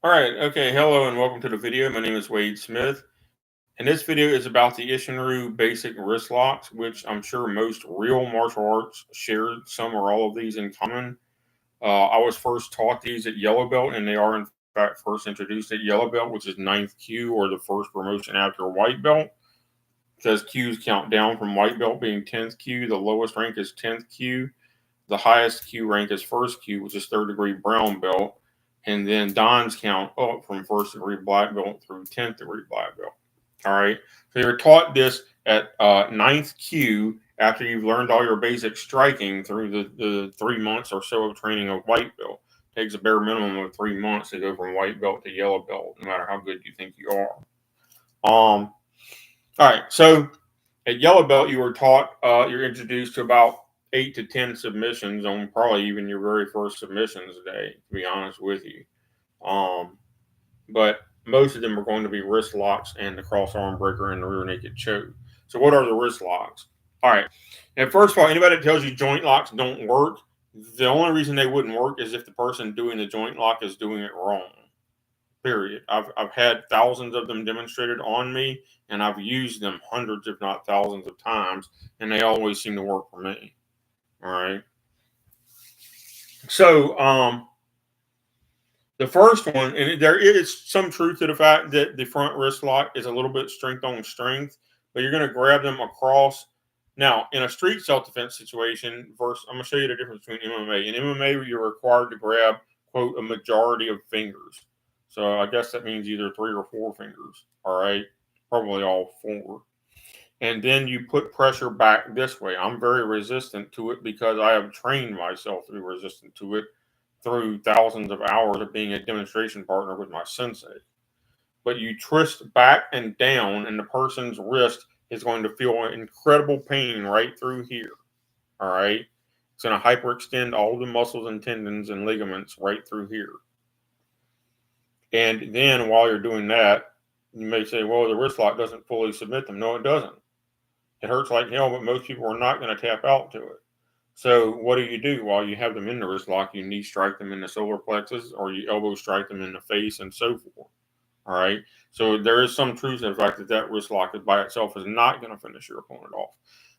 All right. Okay. Hello and welcome to the video. My name is Wade Smith. And this video is about the isshinryu basic wrist locks, which I'm sure most real martial arts share some or all of these in common. I was first taught these at yellow belt, and they are in fact first introduced at yellow belt, which is ninth Q or the first promotion after white belt, because Qs count down from white belt being 10th Q. The lowest rank is 10th Q. The highest Q rank is first Q, which is third degree brown belt. And then Don's count up from first degree black belt through 10th degree black belt. All right. So you're taught this at ninth Q after you've learned all your basic striking through the 3 months or so of training of white belt. It takes a bare minimum of 3 months to go from white belt to yellow belt, no matter how good you think you are. All right. So at yellow belt, you were taught, you're introduced to about 8 to 10 submissions on probably even your very first submissions day, to be honest with you. But most of them are going to be wrist locks and the cross arm breaker and the rear naked choke. So what are the wrist locks? All right. And first of all, anybody that tells you joint locks don't work, the only reason they wouldn't work is if the person doing the joint lock is doing it wrong. Period. I've had thousands of them demonstrated on me, and I've used them hundreds, if not thousands, of times, and they always seem to work for me. All right. So the first one, and there is some truth to the fact that the front wrist lock is a little bit strength on strength, but you're going to grab them across. Now, in a street self-defense situation, versus, I'm going to show you the difference between MMA. In MMA, you're required to grab, quote, a majority of fingers. So I guess that means either 3 or 4 fingers. All right. Probably all 4. And then you put pressure back this way. I'm very resistant to it because I have trained myself to be resistant to it through thousands of hours of being a demonstration partner with my sensei. But you twist back and down, and the person's wrist is going to feel incredible pain right through here. All right. It's going to hyperextend all the muscles and tendons and ligaments right through here. And then while you're doing that, you may say, well, the wrist lock doesn't fully submit them. No, it doesn't. It hurts like hell, but most people are not going to tap out to it. So what do? While you have them in the wrist lock? You knee strike them in the solar plexus, or you elbow strike them in the face, and so forth. All right. So there is some truth to the fact that that wrist lock by itself is not going to finish your opponent off.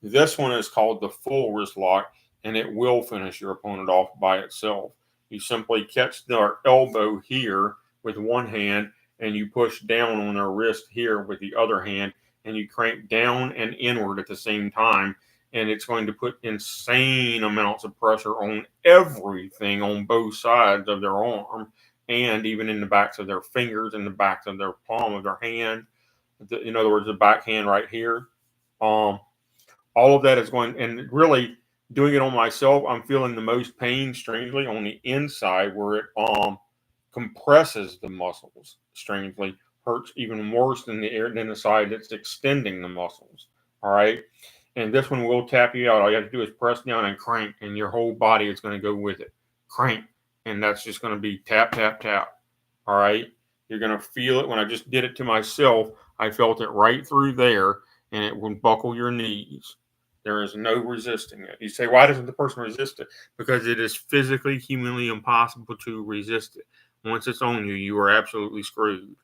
This one is called the full wrist lock, and it will finish your opponent off by itself. You simply catch their elbow here with one hand, and you push down on their wrist here with the other hand, and you crank down and inward at the same time, and it's going to put insane amounts of pressure on everything on both sides of their arm, and even in the backs of their fingers, in the backs of their palm of their hand. In other words, the back hand right here. All of that is going, and really doing it on myself, I'm feeling the most pain, strangely, on the inside where it compresses the muscles, strangely. Hurts even worse than the side that's extending the muscles. All right. And this one will tap you out. All you have to do is press down and crank, and your whole body is going to go with it. Crank. And that's just going to be tap, tap, tap. All right. You're going to feel it. When I just did it to myself, I felt it right through there, and it will buckle your knees. There is no resisting it. You say, why doesn't the person resist it? Because it is physically, humanly impossible to resist it. Once it's on you, you are absolutely screwed.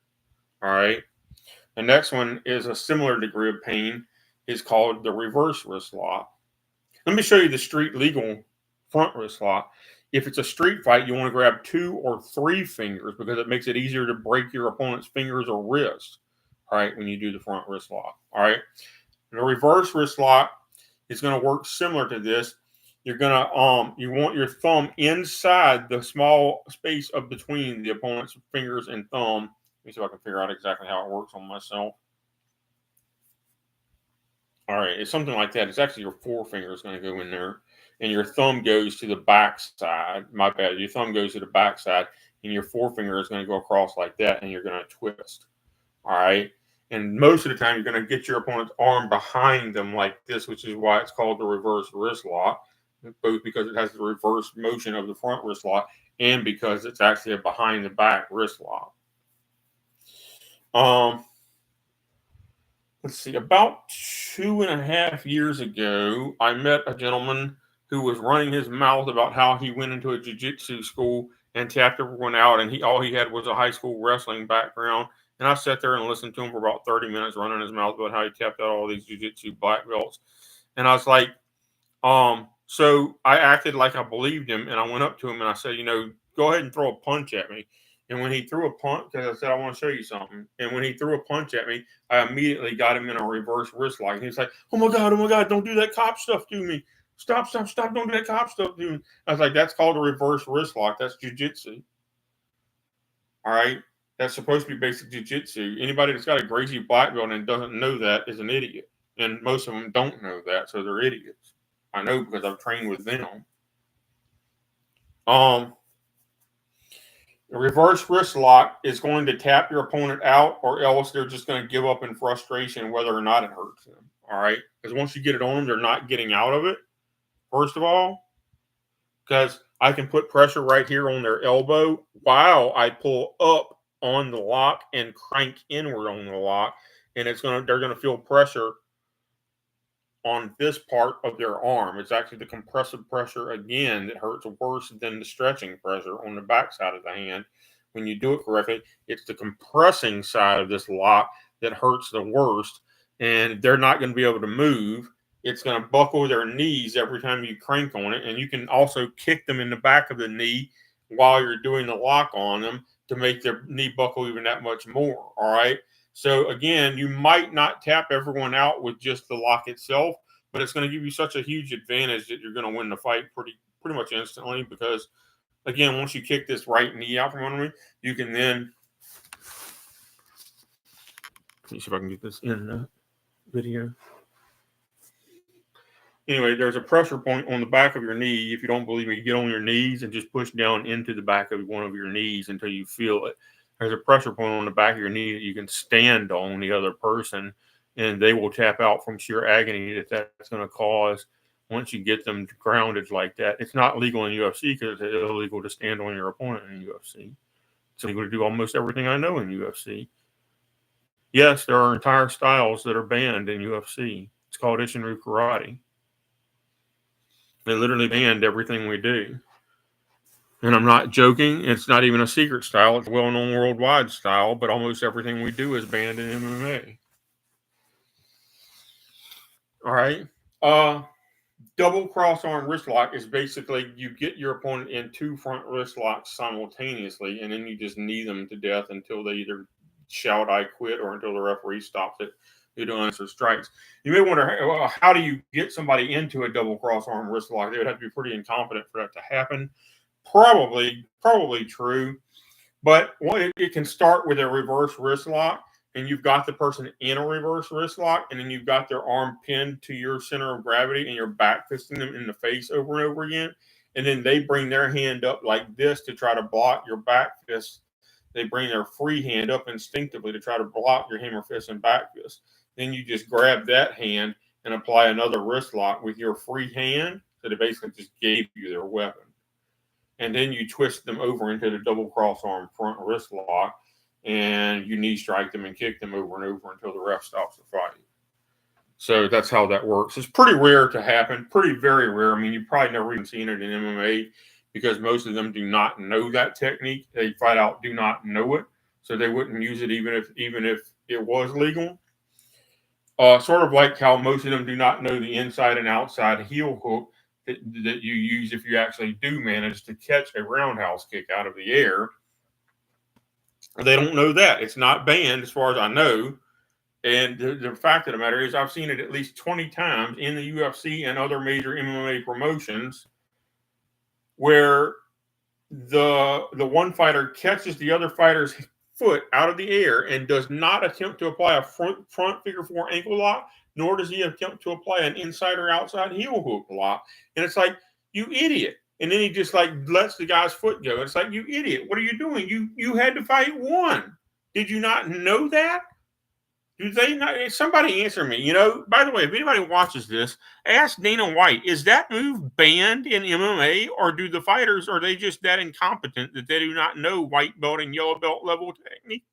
All right. The next one is a similar degree of pain. It's called the reverse wrist lock. Let me show you the street legal front wrist lock. If it's a street fight, you want to grab 2 or 3 fingers because it makes it easier to break your opponent's fingers or wrists. All right, when you do the front wrist lock. All right. And the reverse wrist lock is going to work similar to this. You're gonna you want your thumb inside the small space of between the opponent's fingers and thumb. Let me see if I can figure out exactly how it works on myself. All right, it's something like that. It's actually your forefinger is going to go in there, and your thumb goes to the back side. My bad. Your thumb goes to the back side, and your forefinger is going to go across like that, and you're going to twist. All right. And most of the time, you're going to get your opponent's arm behind them like this, which is why it's called the reverse wrist lock, both because it has the reverse motion of the front wrist lock and because it's actually a behind the back wrist lock. Let's see, about 2.5 years ago, I met a gentleman who was running his mouth about how he went into a jiu-jitsu school and tapped everyone out. And all he had was a high school wrestling background. And I sat there and listened to him for about 30 minutes, running his mouth about how he tapped out all these jiu-jitsu black belts. And I was like, so I acted like I believed him, and I went up to him and I said, go ahead and throw a punch at me. And when he threw a punch, because I said, I want to show you something. And when he threw a punch at me, I immediately got him in a reverse wrist lock. And he's like, oh my God, don't do that cop stuff to me. Stop, don't do that cop stuff to me. I was like, that's called a reverse wrist lock. That's jiu-jitsu. All right? That's supposed to be basic jiu-jitsu. Anybody that's got a Gracie black belt and doesn't know that is an idiot. And most of them don't know that, so they're idiots. I know because I've trained with them. The reverse wrist lock is going to tap your opponent out, or else they're just going to give up in frustration whether or not it hurts them. All right? Because once you get it on them, they're not getting out of it, first of all. Because I can put pressure right here on their elbow while I pull up on the lock and crank inward on the lock. And they're going to feel pressure on this part of their arm. It's actually the compressive pressure again that hurts worse than the stretching pressure on the back side of the hand. When you do it correctly, it's the compressing side of this lock that hurts the worst, and they're not going to be able to move. It's going to buckle their knees every time you crank on it, and you can also kick them in the back of the knee while you're doing the lock on them to make their knee buckle even that much more. All right. So again, you might not tap everyone out with just the lock itself, but it's going to give you such a huge advantage that you're going to win the fight pretty much instantly. Because again, once you kick this right knee out from under me, you can then. Let me see if I can get this in the video. Anyway, there's a pressure point on the back of your knee. If you don't believe me, get on your knees and just push down into the back of one of your knees until you feel it. There's a pressure point on the back of your knee that you can stand on the other person, and they will tap out from sheer agony that's going to cause once you get them grounded like that. It's not legal in UFC because it's illegal to stand on your opponent in UFC. It's illegal to do almost everything I know in UFC. Yes, there are entire styles that are banned in UFC. It's called isshinryu karate. They literally banned everything we do. And I'm not joking. It's not even a secret style. It's a well-known worldwide style, but almost everything we do is banned in MMA. All right. Double cross-arm wrist lock is basically you get your opponent in two front wrist locks simultaneously, and then you just knee them to death until they either shout, I quit, or until the referee stops it. You don't answer strikes. You may wonder, well, how do you get somebody into a double cross-arm wrist lock? They would have to be pretty incompetent for that to happen. Probably true, but it can start with a reverse wrist lock, and you've got the person in a reverse wrist lock, and then you've got their arm pinned to your center of gravity, and you're back fisting them in the face over and over again, and then they bring their hand up like this to try to block your back fist. They bring their free hand up instinctively to try to block your hammer fist and back fist. Then you just grab that hand and apply another wrist lock with your free hand, so they basically just gave you their weapon. And then you twist them over into the double cross-arm front wrist lock, and you knee strike them and kick them over and over until the ref stops the fight. So that's how that works. It's pretty rare to happen, very rare. I mean, you've probably never even seen it in MMA because most of them do not know that technique. They flat out do not know it, so they wouldn't use it even if it was legal. Sort of like how most of them do not know the inside and outside heel hook that you use if you actually do manage to catch a roundhouse kick out of the air. They don't know that. It's not banned as far as I know. And the fact of the matter is I've seen it at least 20 times in the UFC and other major MMA promotions where the one fighter catches the other fighter's foot out of the air and does not attempt to apply a front figure four ankle lock, nor does he attempt to apply an inside or outside heel hook lock. And it's like, you idiot. And then he just like lets the guy's foot go. It's like, you idiot. What are you doing? You had to fight one. Did you not know that? Do they not? Somebody answer me. By the way, if anybody watches this, ask Dana White, is that move banned in MMA, or do the fighters, are they just that incompetent that they do not know white belt and yellow belt level technique?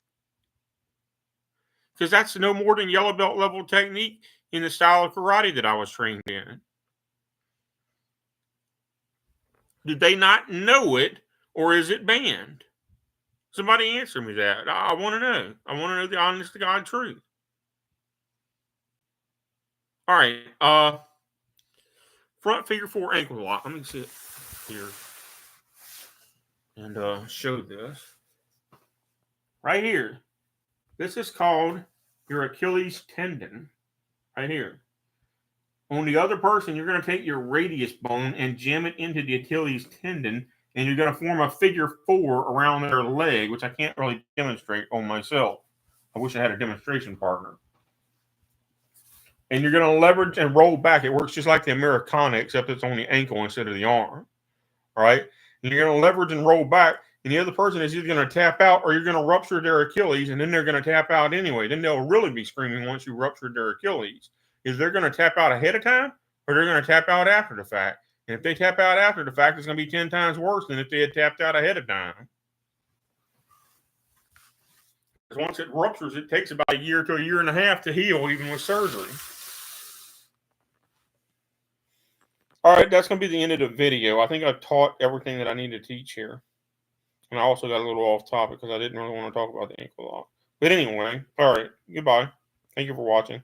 Because that's no more than yellow belt level technique in the style of karate that I was trained in. Did they not know it, or is it banned? Somebody answer me that. I want to know. I want to know the honest to God truth. All right. Front figure 4 ankle lock. Let me sit here and show this. Right here. This is called your Achilles tendon. Right here. On the other person, you're going to take your radius bone and jam it into the Achilles tendon, and you're going to form a figure 4 around their leg, which I can't really demonstrate on myself. I wish I had a demonstration partner. And you're going to leverage and roll back. It works just like the Americana, except it's on the ankle instead of the arm. All right? And you're going to leverage and roll back, and the other person is either going to tap out or you're going to rupture their Achilles, and then they're going to tap out anyway. Then they'll really be screaming once you ruptured their Achilles. Is they're going to tap out ahead of time, or they're going to tap out after the fact. And if they tap out after the fact, it's going to be 10 times worse than if they had tapped out ahead of time. Because once it ruptures, it takes about a year to a year and a half to heal, even with surgery. All right, that's going to be the end of the video. I think I've taught everything that I need to teach here. And I also got a little off topic because I didn't really want to talk about the ankle lock. But anyway, all right, goodbye. Thank you for watching.